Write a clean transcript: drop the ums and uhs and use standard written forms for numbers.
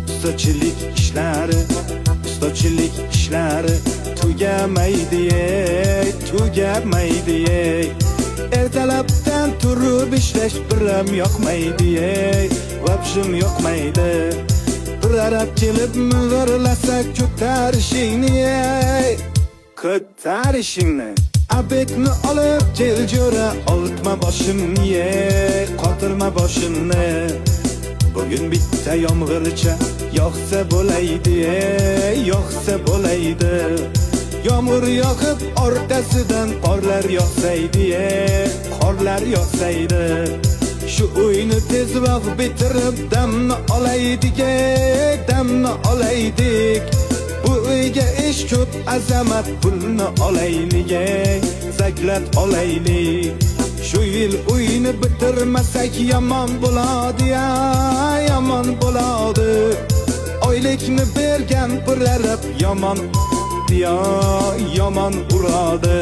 Ustachilik ishlari tugamaydi ertalabdan turib ishlash biram yoqmaydi vobshim yoqmaydi. Bir arab kelib ming'irlasa ko'tarishingni abekni olib kel jo'ra, oltma boshimni qotirma boshimni. Bugün bitta yomg'ircha yoqsa bo'laydi, yomg'ir yoqib orqasidan qorlar yoqsaydi. Shu uyni tezroq bitirib damni olaydik. Bu uyga ish ko'p, azamat pulni olaylik, zaklat olaylik. Shu yil uyni bitirmasak yomon bo'ladi, yomon bo'ladi. Oylikni bergan pullar yomon uradi.